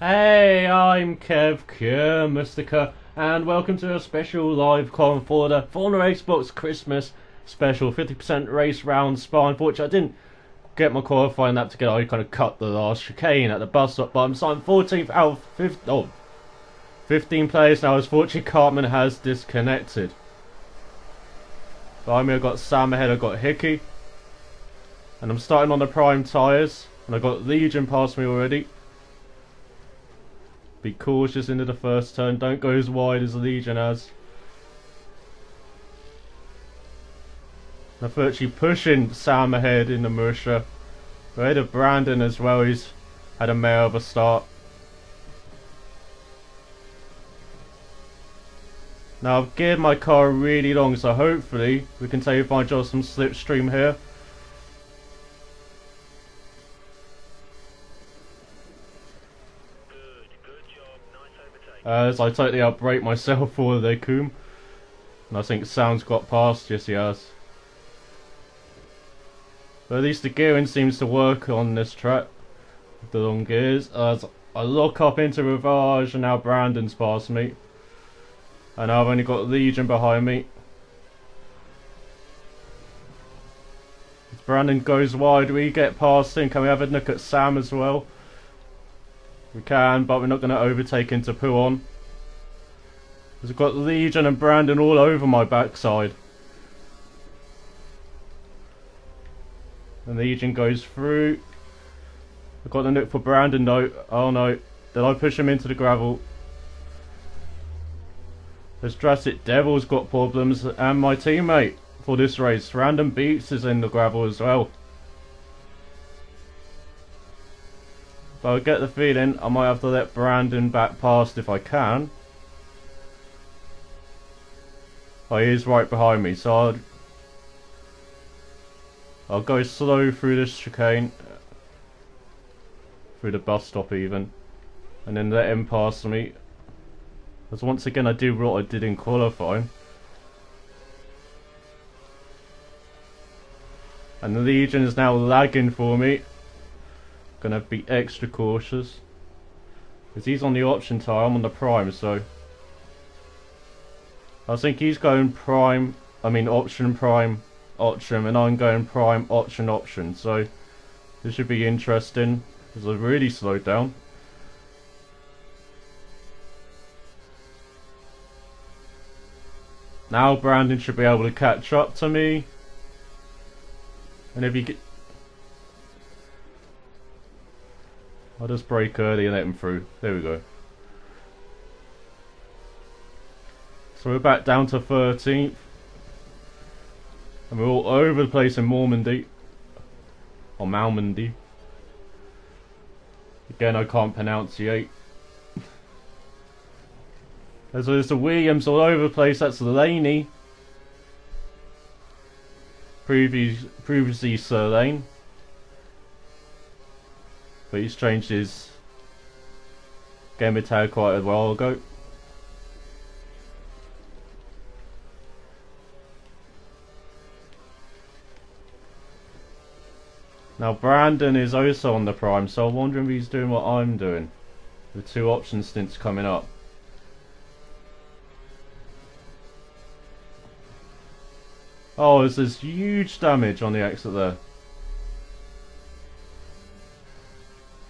Hey, I'm Mr. and welcome to a special live con for the Formula Xbox Christmas special 50% race round Spa. Unfortunately, I didn't get my qualifying lap together. I kind of cut the last chicane at the bus stop, but I'm starting 14th out of 15 players now, as fortunately Cartman has disconnected. Behind me I've got Sam ahead, I've got Hickey, and I'm starting on the prime tyres, and I've got Legion past me already. Be cautious into the first turn, don't go as wide as Legion has. I'm virtually pushing Sam ahead in the Musha. Ahead of Brandon as well, he's had a mare of a start. Now I've geared my car really long, so hopefully we can take advantage of some slipstream here. As I totally outbrake myself for the Coombe. And I think Sam's got past, yes he has. But at least the gearing seems to work on this track. The long gears. As I lock up into Rivage, and now Brandon's past me. And now I've only got Legion behind me. If Brandon goes wide, we get past him. Can we have a look at Sam as well? We can, but we're not going to overtake into Pouon. Because I've got Legion and Brandon all over my backside. And Legion goes through. I've got the look for Brandon though. Oh no. Did I push him into the gravel? This Drastic Devil's got problems, and my teammate for this race, Random Beats, is in the gravel as well. But I get the feeling I might have to let Brandon back past if I can. Oh, he is right behind me, so I'll go slow through this chicane, through the bus stop even, and then let him pass me. Because once again I do what I did in qualifying. And the Legion is now lagging for me. Gonna be extra cautious. Because he's on the option tyre, I'm on the prime, so I think he's going prime, option, prime, option, and I'm going prime, option, so this should be interesting, because I've really slowed down. Now Brandon should be able to catch up to me. And if he get... I'll just brake early and let him through. There we go. So we're back down to 13th. And we're all over the place in Normandy. Or Malmandy. Again, I can't pronunciate. So there's the Williams all over the place. That's Laney. Previously Sir Lane. But he's changed his gamer tag quite a while ago. Now Brandon is also on the prime, so I'm wondering if he's doing what I'm doing. With 2 option stints coming up. Oh, there's this huge damage on the exit there.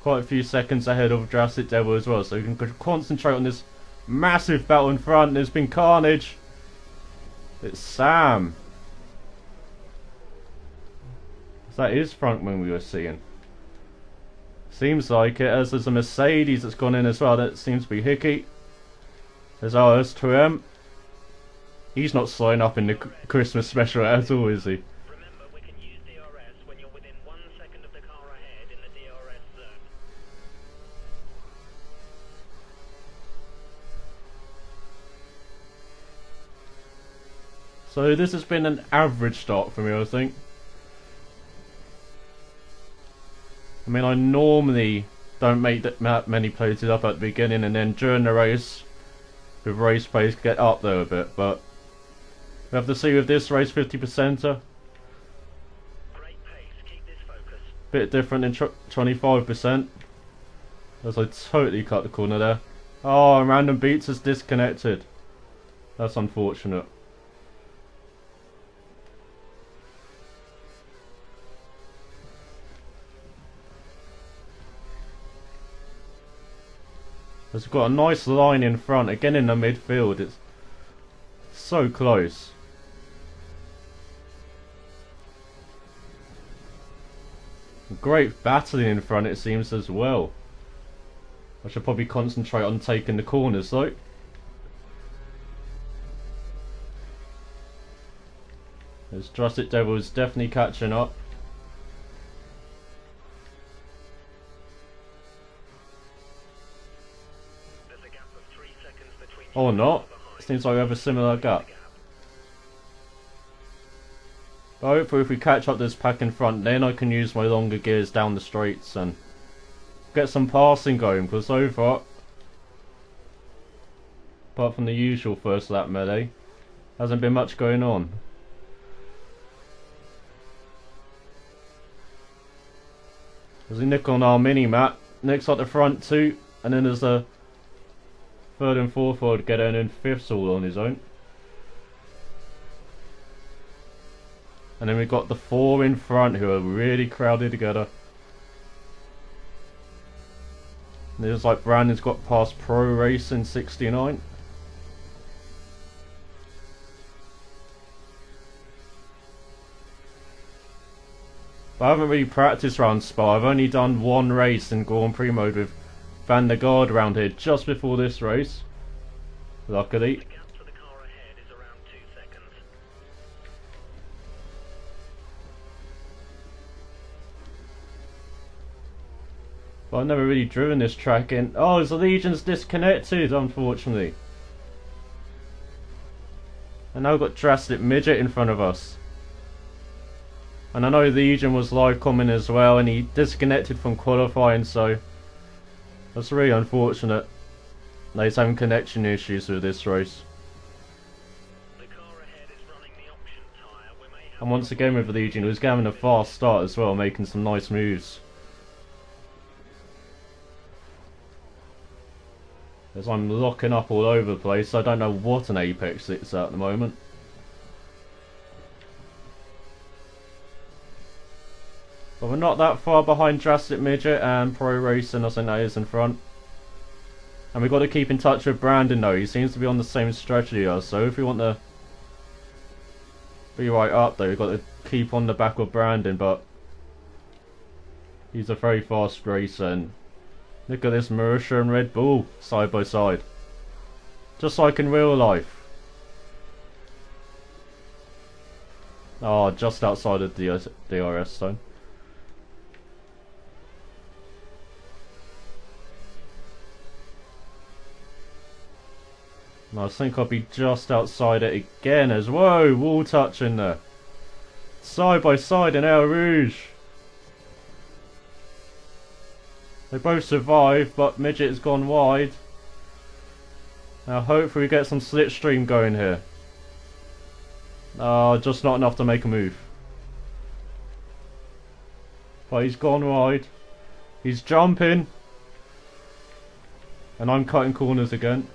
Quite a few seconds ahead of Drastic Devil as well, so you can concentrate on this massive battle in front. There's been carnage. It's Sam. That is Frontman we were seeing. Seems like it, as there's a Mercedes that's gone in as well. That seems to be Hickey. There's RS2M. He's not slowing up in the Christmas special at all, is he? Remember, we can use DRS when you're within 1 second of the car ahead in the DRS zone. So this has been an average start for me, I think. I normally don't make that many places up at the beginning, and then during the race, with race pace, get up there a bit, but we have to see with this race 50%er. Great pace, keep this focus. Bit different than 25%. As I totally cut the corner there. Oh, random beats is disconnected. That's unfortunate. It's got a nice line in front, again in the midfield. It's so close. Great battling in front, it seems, as well. I should probably concentrate on taking the corners though. This Drustic Devil is definitely catching up. Or not. Seems like we have a similar gap. But hopefully if we catch up this pack in front, then I can use my longer gears down the straights and get some passing going, because so far, apart from the usual first lap melee, hasn't been much going on. There's a nick on our mini-map, nicks at the front two, and then there's a third and fourth forward getter and then fifth's all on his own. And then we've got the four in front who are really crowded together. And there's like Brandon's got past Pro Racing 69. But I haven't really practiced around Spa. I've only done one race in Grand Prix mode with Van der Garde around here just before this race. Luckily. But I've never really driven this track in. Oh, the Legion's disconnected, unfortunately. And now we've got Drastic Midget in front of us. And I know the Legion was live coming as well, and he disconnected from qualifying, so that's really unfortunate. Now he's having connection issues with this race. And once again with the Legion, he was having a fast start as well, making some nice moves. As I'm locking up all over the place, I don't know what an apex it's at the moment. But we're not that far behind Drastic Midget and Pro Racing, I think that is in front. And we've got to keep in touch with Brandon though, he seems to be on the same strategy as us, so if we want to be right up though, we've got to keep on the back of Brandon, but he's a very fast racer. And look at this Marussia and Red Bull side by side. Just like in real life. Oh, just outside of the DRS zone. I think I'll be just outside it again as whoa, wall touch in there. Side by side in El Rouge. They both survived, but Midget has gone wide. Now hopefully we get some slipstream going here. Oh, just not enough to make a move. But he's gone wide. He's jumping. And I'm cutting corners again.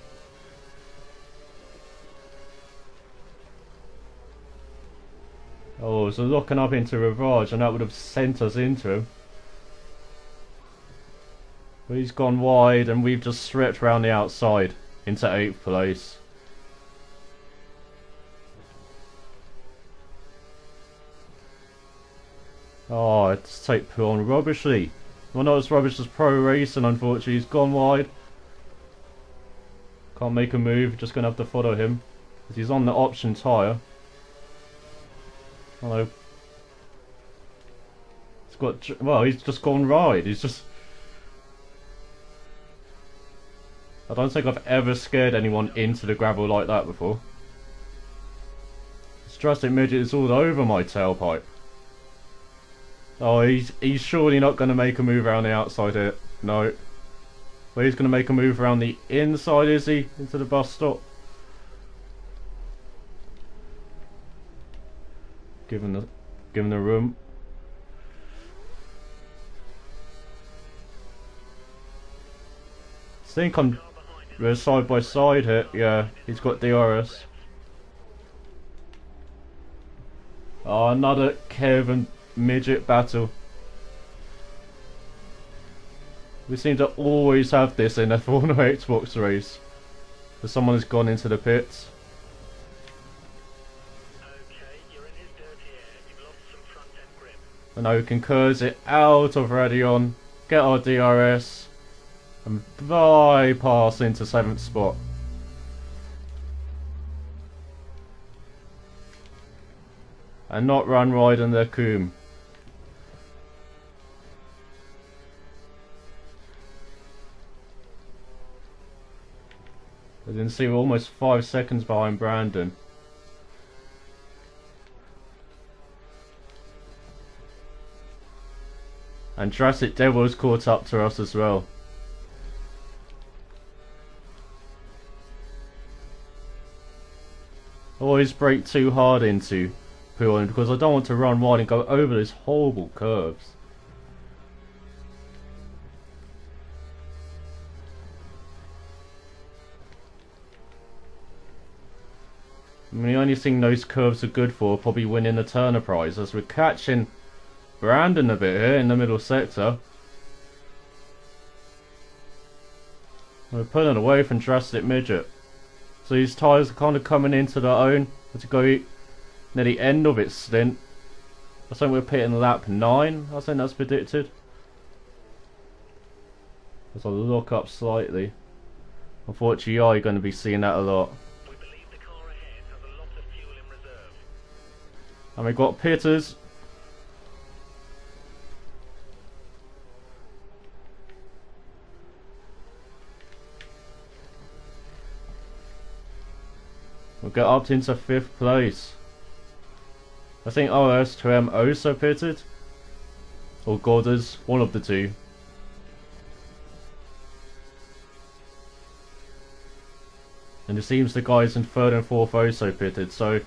Oh, so looking up into Ravage, and that would have sent us into him. But he's gone wide, and we've just stripped round the outside into 8th place. Oh, it's take put on rubbishly. Well, not as rubbish as Pro Racing, unfortunately. He's gone wide. Can't make a move, just gonna have to follow him. Because he's on the option tyre. Hello. He's got, well, he's just gone wide. He's just... I don't think I've ever scared anyone into the gravel like that before. This Drastic Midget is all over my tailpipe. Oh, he's surely not going to make a move around the outside here. No. But he's going to make a move around the inside, is he? Into the bus stop. Given the room. think we're side by side here. Yeah, he's got DRS. Oh, another Kev and Midget battle. We seem to always have this in a Formula Xbox race. But someone has gone into the pits. Okay, you're in his dirty air. You've lost some front end grip. And now we can curse it out of Radion, get our DRS, and bypass into 7th spot. And not run wide in the Coombe. As you can see, we're almost 5 seconds behind Brandon. And Jurassic Devil's caught up to us as well. Always brake too hard into Pooling because I don't want to run wide and go over those horrible curves. I mean, the only thing those curves are good for probably winning the Turner Prize, as we're catching Brandon a bit here in the middle sector. We're pulling away from Jurassic Midget. So these tyres are kind of coming into their own to go near the end of its stint. I think we're pitting lap 9, I think that's predicted. As I look up slightly. Unfortunately, you are going to be seeing that a lot. We believe the car ahead has a lot of fuel in reserve. And we've got pitters. We'll get up into 5th place. I think OS2M also pitted. Or Godders, one of the two. And it seems the guys in 3rd and 4th also pitted, so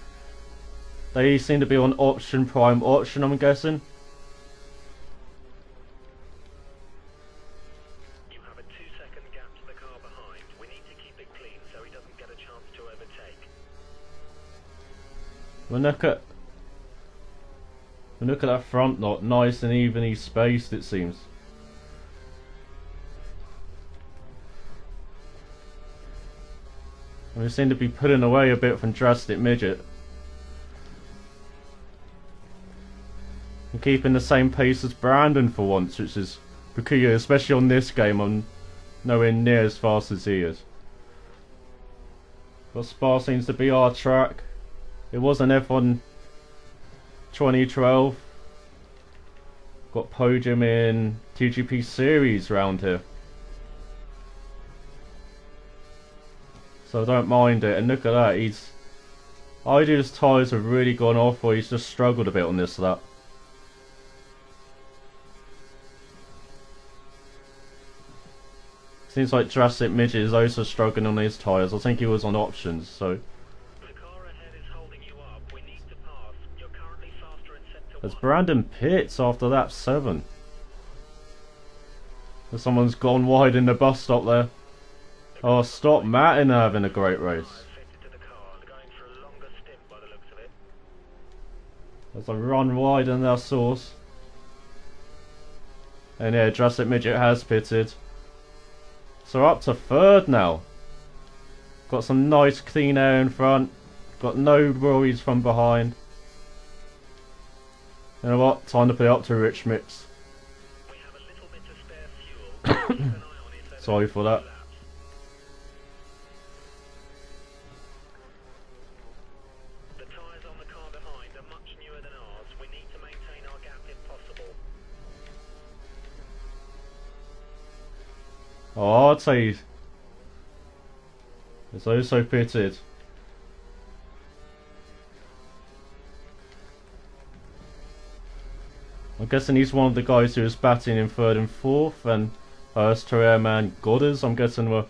they seem to be on option, prime option, I'm guessing. You have a 2-second gap to the car behind. We need to keep it clean so he doesn't get a chance to overtake. Look at that front lot, nice and evenly spaced it seems. And we seem to be pulling away a bit from Drastic Midget. And keeping the same pace as Brandon for once, which is peculiar, especially on this game. I'm nowhere near as fast as he is. But Spa seems to be our track. It was an F1 2012. Got podium in TGP series round here. So I don't mind it. And look at that, either his tyres have really gone off or he's just struggled a bit on this lap. Seems like Jurassic Midget is also struggling on his tyres. I think he was on options, so. The car ahead is holding you up. We need to pass. You're currently faster in sector As 1. Brandon pits after lap 7. And someone's gone wide in the bus stop there. Oh, stop Martin having a great race. Fitted to the car. They're going for a longer stint by the looks of it. As I run wide in their source. And yeah, Jurassic Midget has pitted. So we're up to 3rd now. Got some nice clean air in front. Got no worries from behind. You know what? Time to put it up to Rich Mix. We have a little bit of spare fuel. Keep an eye on it so Sorry for that. The tyres on the car behind are much newer than ours. We need to maintain our gap if possible. Oh, I'd say it's also pitted. I'm guessing he's one of the guys who was batting in 3rd and 4th, and to Airman Godders, I'm guessing we're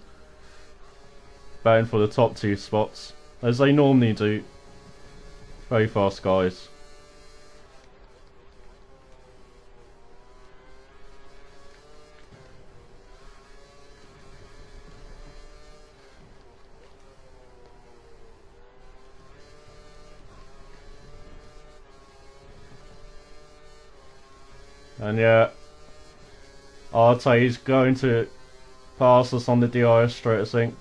batting for the top 2 spots, as they normally do. Very fast guys. And yeah, Arte's going to pass us on the DRS straight, I think.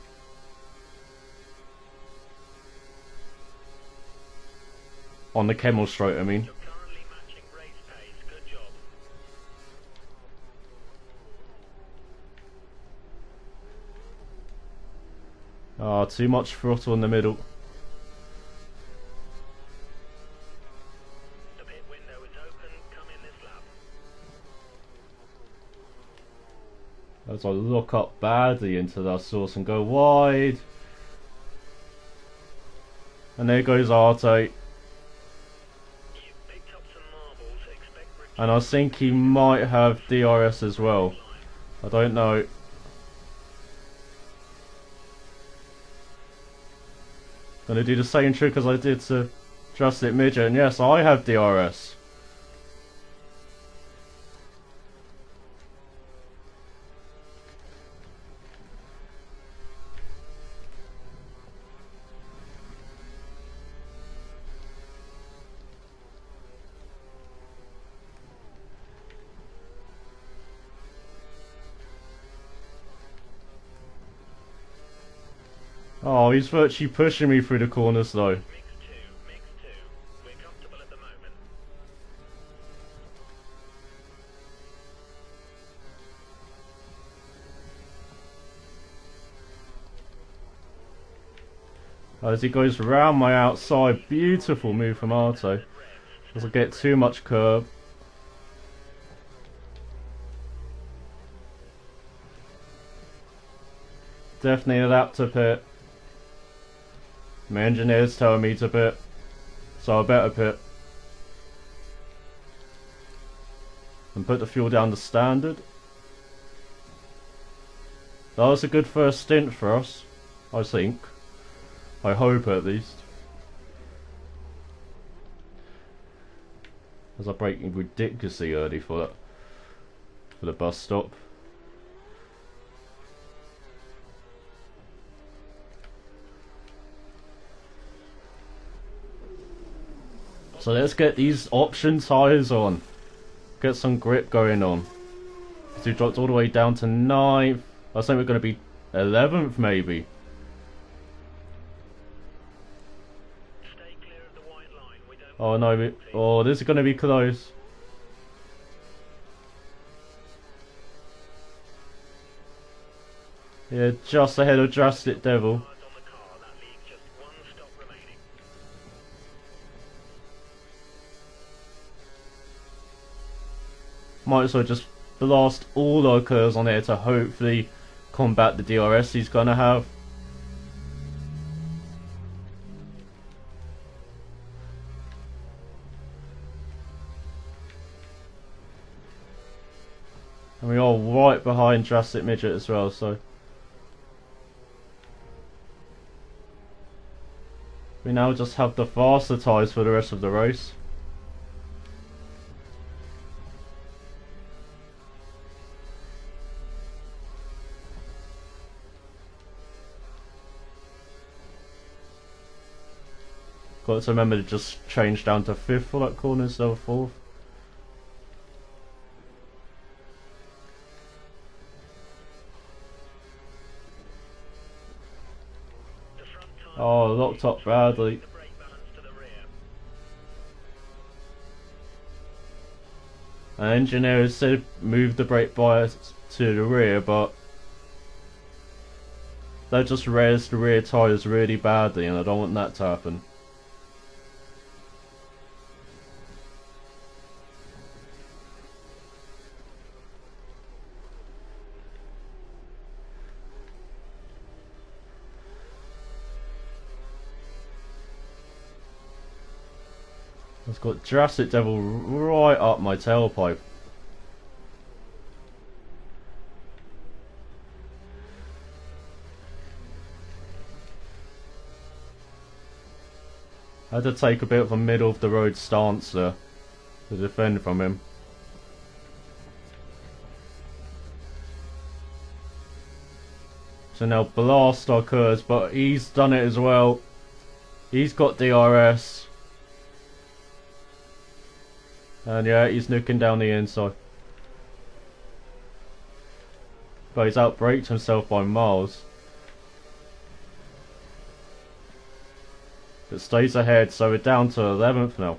On the Kemmel straight, I mean. You're currently matching race pace. Good job. Ah, too much throttle in the middle. The pit window is open. Come in this lap. As I look up badly into that source and go wide. And there goes Arte. You've picked up some marbles. Expect And I think he might have DRS as well. I don't know. Gonna do the same trick as I did to Drastic Midget, and yes, I have DRS. Oh, he's virtually pushing me through the corners though. Mix two. We're comfortable at the moment. As he goes round my outside, beautiful move from Arte. Doesn't get too much curb. Definitely a lap to pit. My engineer's telling me to pit, so I better pit. And put the fuel down to standard. That was a good first stint for us, I think. I hope at least. As I brake ridiculously early for the bus stop. So let's get these option tyres on. Get some grip going on. So we dropped all the way down to 9th. I think we're going to be 11th maybe. Stay clear of the white line. We don't Oh no, oh this is going to be close. Yeah, just ahead of Drastic Devil. cars on the car. That leaves just one stop remaining. Might as well just blast all our curves on there to hopefully combat the DRS he's gonna have. And we are right behind Drastic Midget as well, so we now just have the faster tyres for the rest of the race. Got to remember to just change down to 5th for that corner instead of 4th. The front tyre Oh, locked up badly. the brake balance to the rear. An engineer has said move the brake bias to the rear, but that just rears the rear tyres really badly, and I don't want that to happen. It's got Drastic Devil right up my tailpipe. I had to take a bit of a middle of the road stance there to defend from him. So now blast our curves, but he's done it as well. He's got DRS. And yeah, he's nuking down the inside. But he's outbraked himself by miles. It stays ahead, so we're down to 11th now.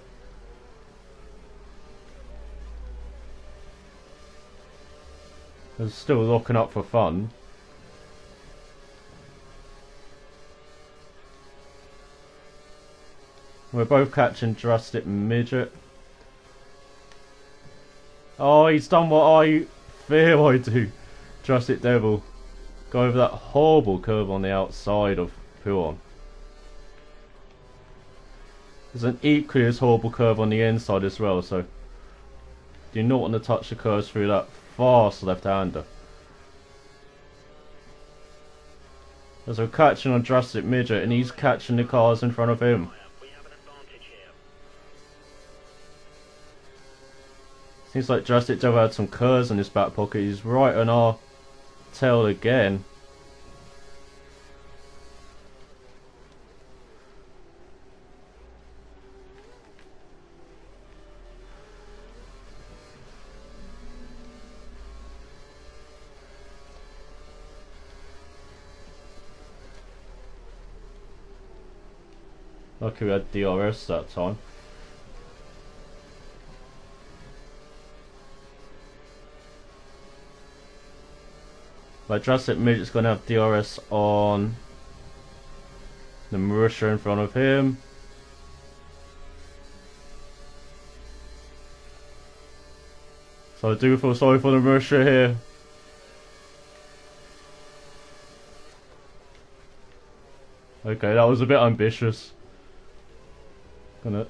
It's still locking up for fun. We're both catching Drastic Midget. Oh, he's done what I fear I do. Drastic Devil. Go over that horrible curve on the outside of Puon. There's an equally as horrible curve on the inside as well, so do not want to touch the curves through that fast left-hander. As we're catching on Drastic Midget and he's catching the cars in front of him. Seems like Drastic Devil had some curves in his back pocket. He's right on our tail again. Lucky we had DRS that time. But Drastic Midget's going to have DRS on the Marussia in front of him. So I do feel sorry for the Marussia here. Okay, that was a bit ambitious. And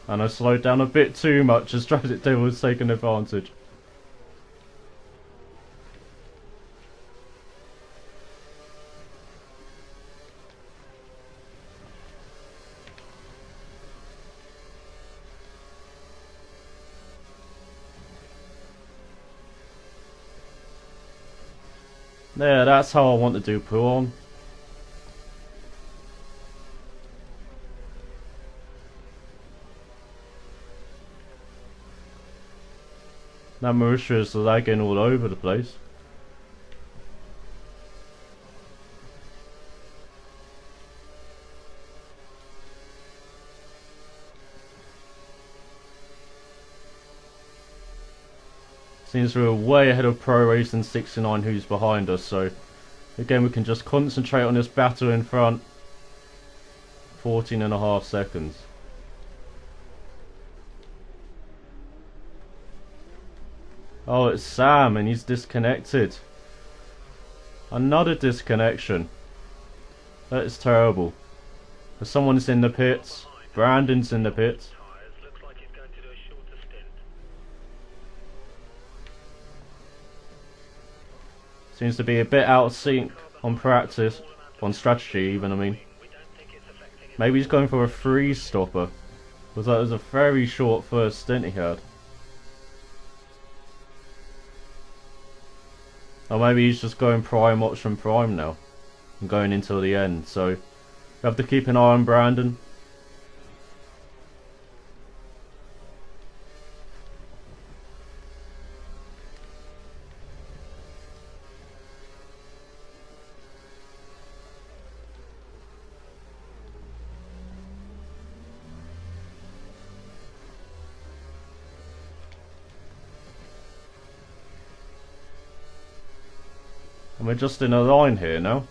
I slowed down a bit too much as Drastic Devil was taking advantage. Yeah, that's how I want to do Puon. Now Marussia is lagging all over the place. Seems we're way ahead of Pro Racing 69 who's behind us, so again we can just concentrate on this battle in front. 14.5 seconds. Oh, it's Sam and he's disconnected. Another disconnection. That is terrible. Someone's in the pits. Brandon's in the pits. Seems to be a bit out of sync on practice, on strategy even, I mean. Maybe he's going for a freeze stopper. Because that was a very short first stint he had. Or maybe he's just going prime option prime now. And going until the end, so you have to keep an eye on Brandon. And we're just in a line here now.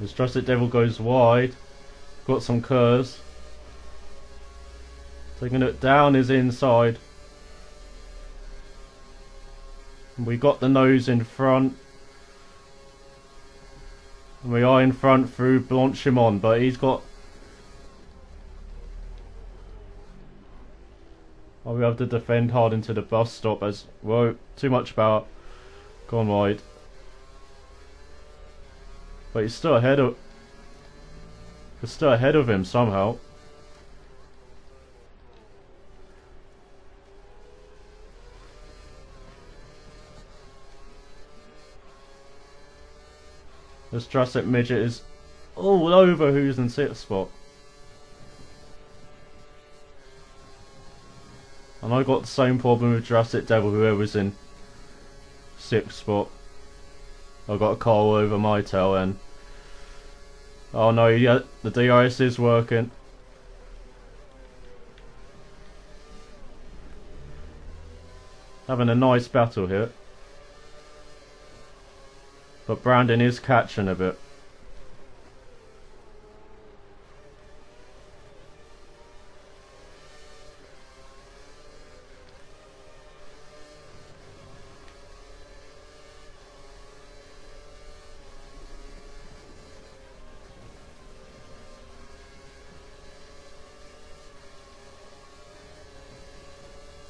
This Drastic Devil goes wide. Got some curves. Taking it down his inside. We got the nose in front. And we are in front through Blanchimont, but he's got... Oh, we have to defend hard into the bus stop as... Whoa, too much power. Gone wide. But he's still ahead of... We're still ahead of him somehow. This Jurassic Midget is all over who's in 6th spot. And I got the same problem with Jurassic Devil, whoever's in 6th spot. I got a car all over my tail end. Oh no, yeah, the DRS is working. Having a nice battle here. But Brandon is catching a bit.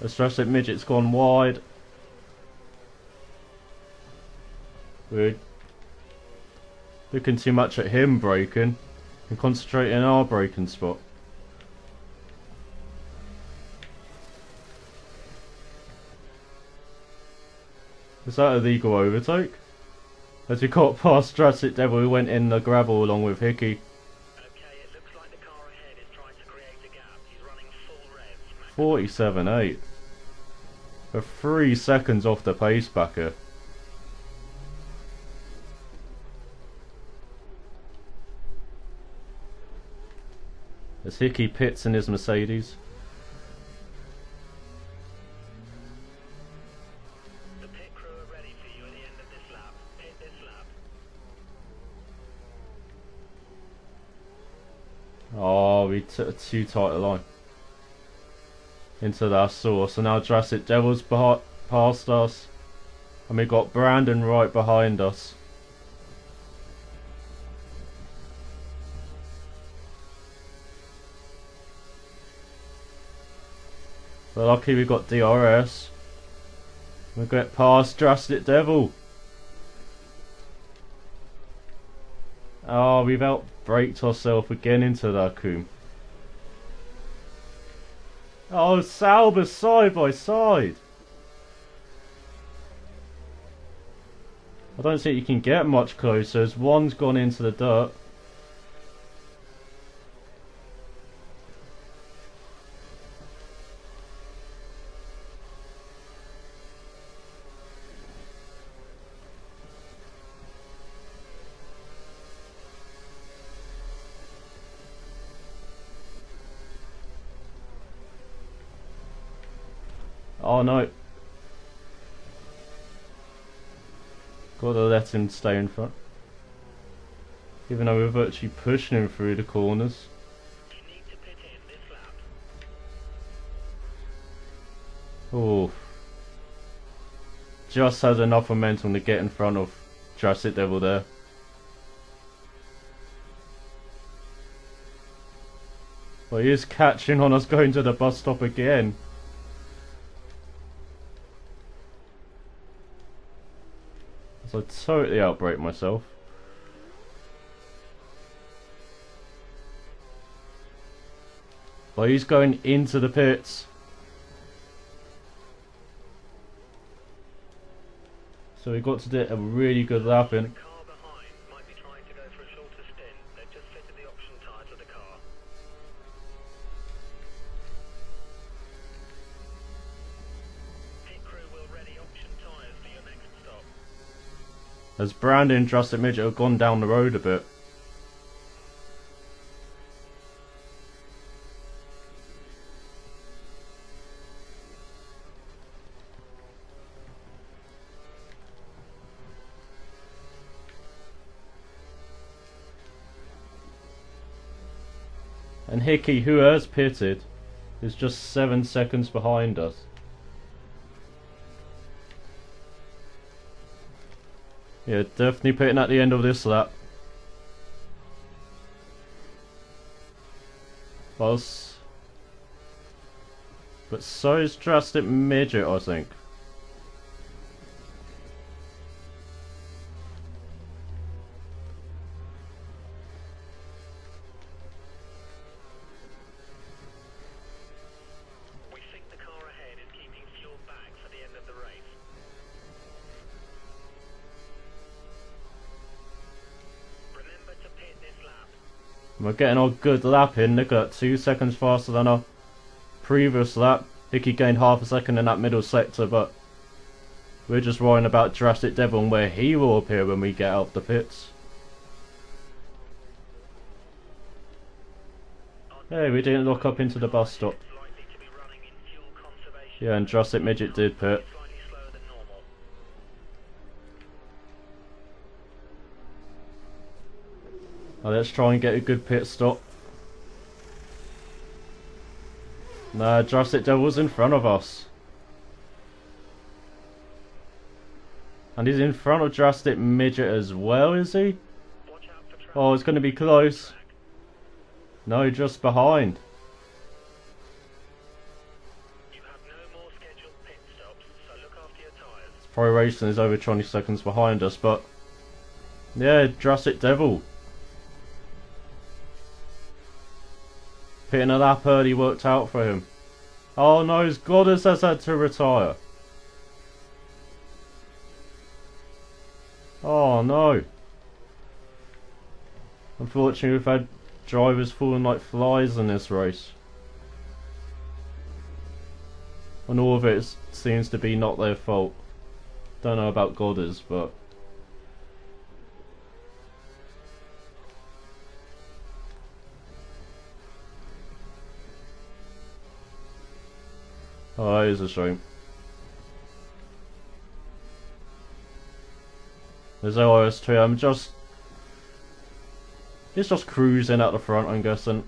The Jurassic Midget's gone wide. We're looking too much at him braking and concentrating on our braking spot. Is that a legal overtake? As we got past Jurassic Devil, we went in the gravel along with Hickey. Okay, it looks like the car ahead is trying to create a gap. He's running full revs. 47.8. We're 3 seconds off the pace backer. As Hickey pits in his Mercedes. The pit crew are ready for you at the end of this lap. Pit this lap. Oh, we took too tight a line into that source, and now Jurassic Devil's past us, and we got Brandon right behind us. But lucky we got DRS. We get past Jurassic Devil. Oh, we've out-braked ourselves again into that coom. Oh, Sauber side by side. I don't think you can get much closer as one's gone into the dirt. Oh no. Gotta let him stay in front. Even though we're virtually pushing him through the corners. You need to pit in this lap. Oh. Just has enough momentum to get in front of Jurassic Devil there. Well, he is catching on us going to the bus stop again. So I totally outbrake myself. But he's going into the pits. So we got to do a really good lap in. The car behind might be trying to go for a shorter stint. They've just fitted the option tyre to the car. Pit crew will ready option tyres for your next stop. As Brandon and Jurassic Midget have gone down the road a bit. And Hickey, who has pitted, is just 7 seconds behind us. Yeah, definitely pitting at the end of this lap. But so is Jurassic Midget, I think. We're getting our good lap in. Look at that, 2 seconds faster than our previous lap. Hickey gained half a second in that middle sector, but we're just worrying about Jurassic Devil and where he will appear when we get out the pits. Hey, we didn't look up into the bus stop. Yeah, and Jurassic Midget did pit. Now let's try and get a good pit stop. Nah, Jurassic Devil's in front of us. And he's in front of Jurassic Midget as well, is he? Oh, it's going to be close. No, just behind. Pro Racing is over 20 seconds behind us, but yeah, Jurassic Devil. Pitting a lap early worked out for him. Oh no, his Goddess has had to retire. Oh no. Unfortunately, we've had drivers falling like flies in this race. And all of it seems to be not their fault. Don't know about Goddess, but oh, that is a shame. There's LOS2, it's just cruising at the front, I'm guessing.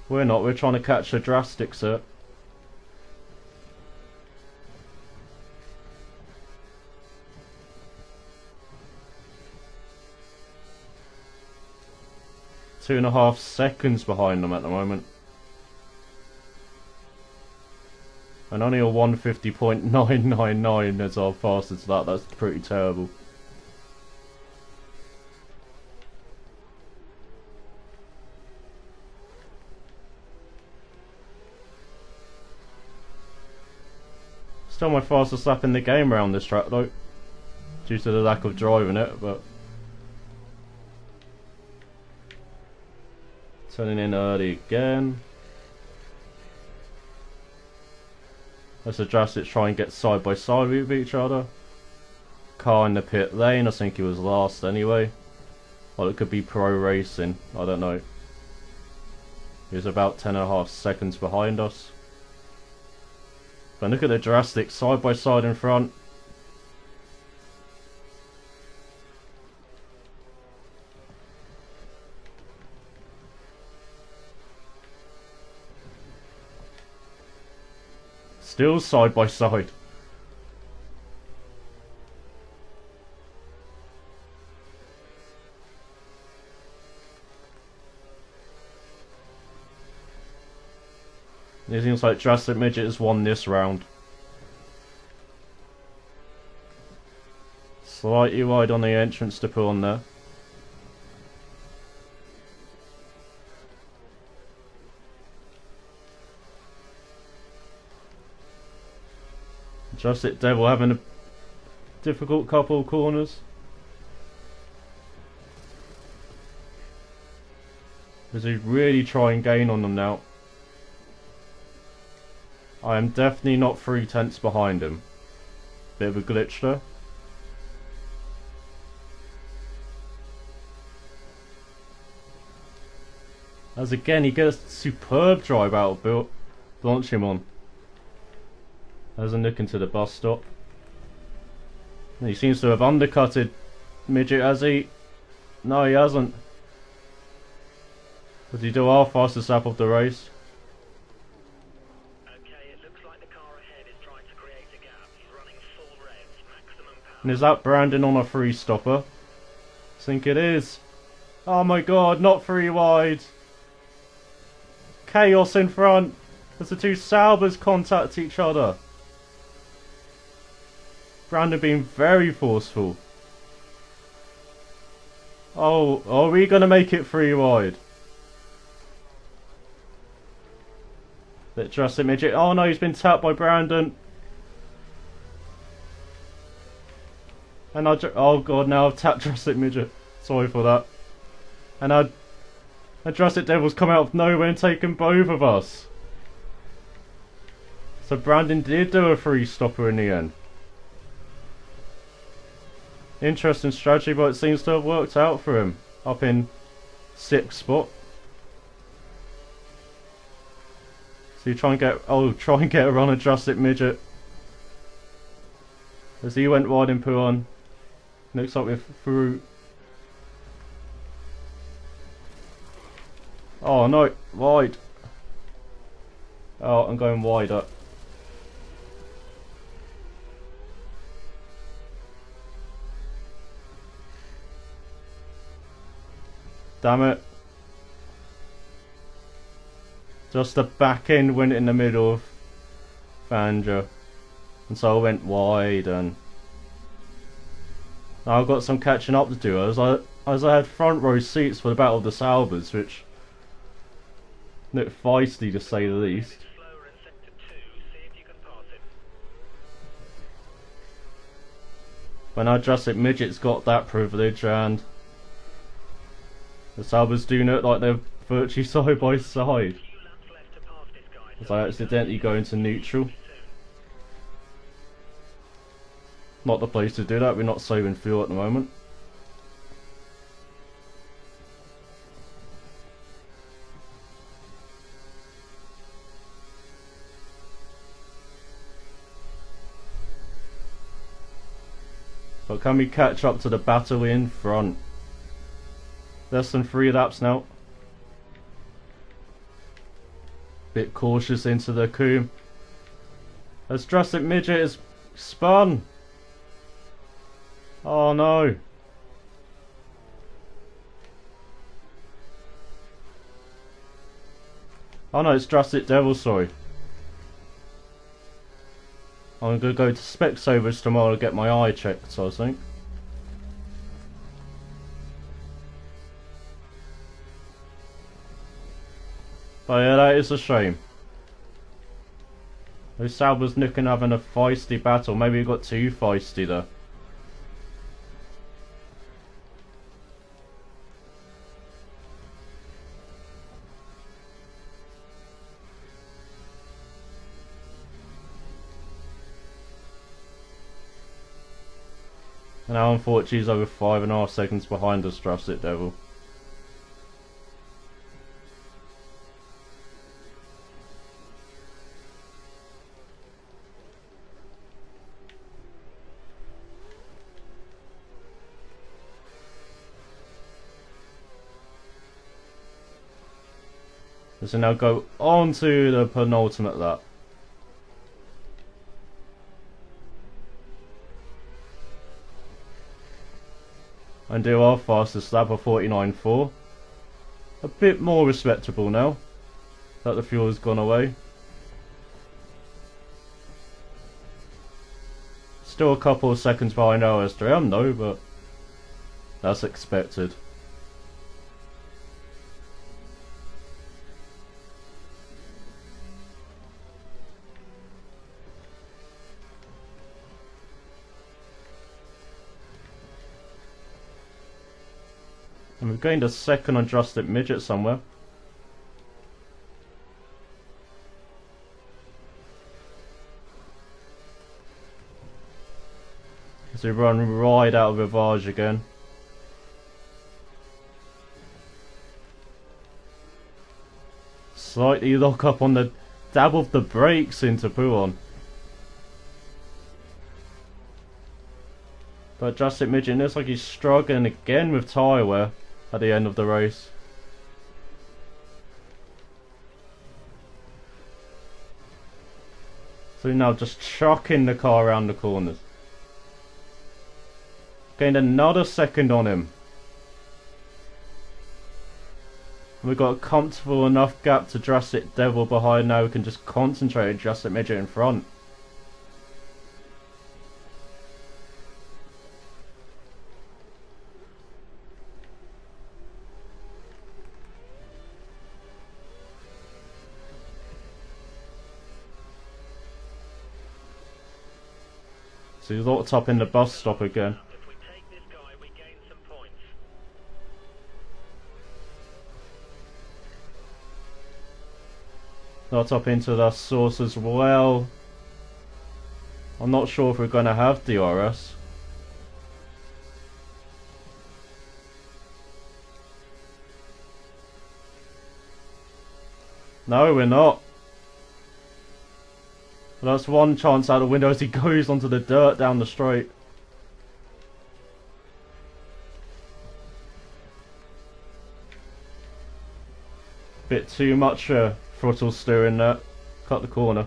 We're not, we're trying to catch a drastic set. Two and a half seconds behind them at the moment. And only a 150.999 is our fastest lap. That's pretty terrible. Still my fastest lap in the game around this track though, due to the lack of driving it, but turning in early again. Let's adjust it, try and get side by side with each other. Car in the pit lane, I think he was last anyway. Well, it could be Pro Racing, I don't know. He was about 10.5 seconds behind us. But look at the Jurassic side by side in front. Still side by side. It seems like Jurassic Midget has won this round. Slightly wide on the entrance to pull on there. Jurassic Devil having a difficult couple of corners. Does he really try and gain on them now? I am definitely not 3/10 behind him. Bit of a glitch there. As again, he gets a superb drive out of Bill. Launch him on. As a look into the bus stop. He seems to have undercutted Midget, has he? No, he hasn't. Did he do our fastest lap of the race? Okay, it looks like the car ahead is trying to create a gap. He's running full revs, maximum power. And is that Brandon on a free stopper? I think it is. Oh my god, not 3 wide. Chaos in front. As the two Saubers contact each other. Brandon being very forceful. Oh, are we going to make it 3 wide? Bit Jurassic Midget. Oh no, he's been tapped by Brandon. And oh god, now I've tapped Jurassic Midget. Sorry for that. And a Jurassic Devil's come out of nowhere and taken both of us. So Brandon did do a 3-stopper in the end. Interesting strategy, but it seems to have worked out for him. Up in 6th spot. So you try and get a run of Jurassic Midget. As he went wide in Puon. Looks like we're through. Oh no, wide. Oh, I'm going wider. Damn it. Just the back end went in the middle of Fandra. And so I went wide, and now I've got some catching up to do as I had front row seats for the Battle of the Salbers, which looked feisty to say the least. But now Jurassic Midget's got that privilege, and the Salbers do look like they're virtually side by side. As I accidentally go into neutral. Not the place to do that, we're not saving fuel at the moment. But can we catch up to the battle in front? Less than 3 laps now. Bit cautious into the coombe. As Jurassic Midget is spun. Oh no. Oh no, it's Jurassic Devil, sorry. I'm gonna go to Specsavers tomorrow to get my eye checked, I think. But yeah, that is a shame. Those Salbers looking having a feisty battle. Maybe it got too feisty there. And now unfortunately he's over 5.5 seconds behind us, Jurassic Devil. So now go on to the penultimate lap. And do our fastest lap of 49.4. A bit more respectable now that the fuel has gone away. Still a couple of seconds behind OS3M though, but that's expected. And we've gained a second on Jurassic Midget somewhere. So we run right out of Rivage again. Slightly lock up on the dab of the brakes into Puon. But Jurassic Midget looks like he's struggling again with tyre wear at the end of the race. So now just chucking the car around the corners. Gained another second on him. We've got a comfortable enough gap to Jurassic Devil behind now. We can just concentrate on Jurassic Midget in front. So he's locked up in the bus stop again. Not up into the source as well. I'm not sure if we're going to have DRS. No, we're not. Well, that's one chance out the window as he goes onto the dirt down the straight. Bit too much throttle steer in there. Cut the corner.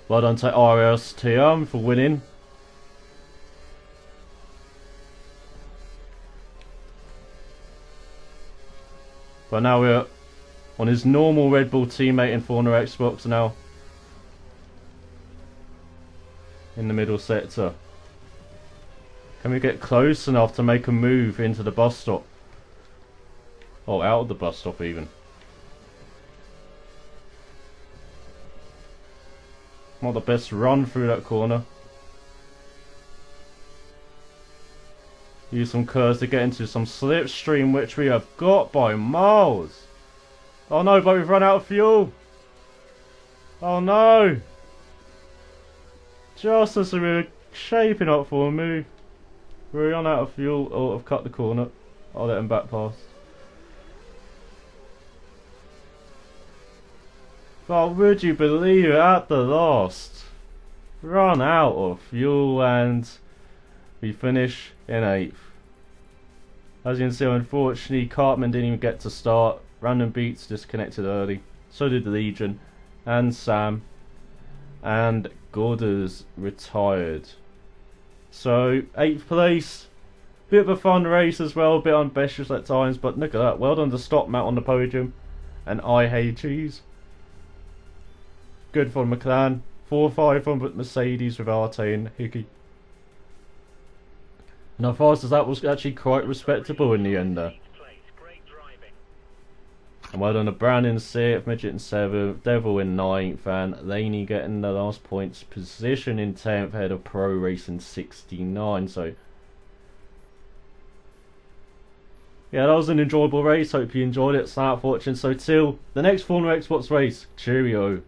Well done to RSTM for winning. But now we're on his normal Red Bull teammate in Formula Xbox now. In the middle sector. Can we get close enough to make a move into the bus stop? Oh, out of the bus stop even. Not the best run through that corner. Use some curves to get into some slipstream, which we have got by miles. Oh no, but we've run out of fuel. Oh no. Just as we were shaping up for a move, we're on out of fuel. Oh, I've cut the corner. I'll let him back past. But would you believe it, at the last, run out of fuel and we finish in 8th. As you can see, unfortunately, Cartman didn't even get to start. Random Beats disconnected early. So did Legion and Sam. And Gorders retired. So 8th place. Bit of a fun race as well, a bit ambitious at times, but look at that. Well done to Stop Matt on the podium. And I Hate Cheese. Good for McLaren. 4-5 from Mercedes with Arte and Hickey. And how fast as that was actually quite respectable in the end there. And well done to Brown in 6th, Midget in 7th, Devil in 9th, and Laney getting the last points position in 10th, ahead of Pro Racing 69. So yeah, that was an enjoyable race. Hope you enjoyed it. Thanks for watching. So till the next Formula Xbox race, cheerio.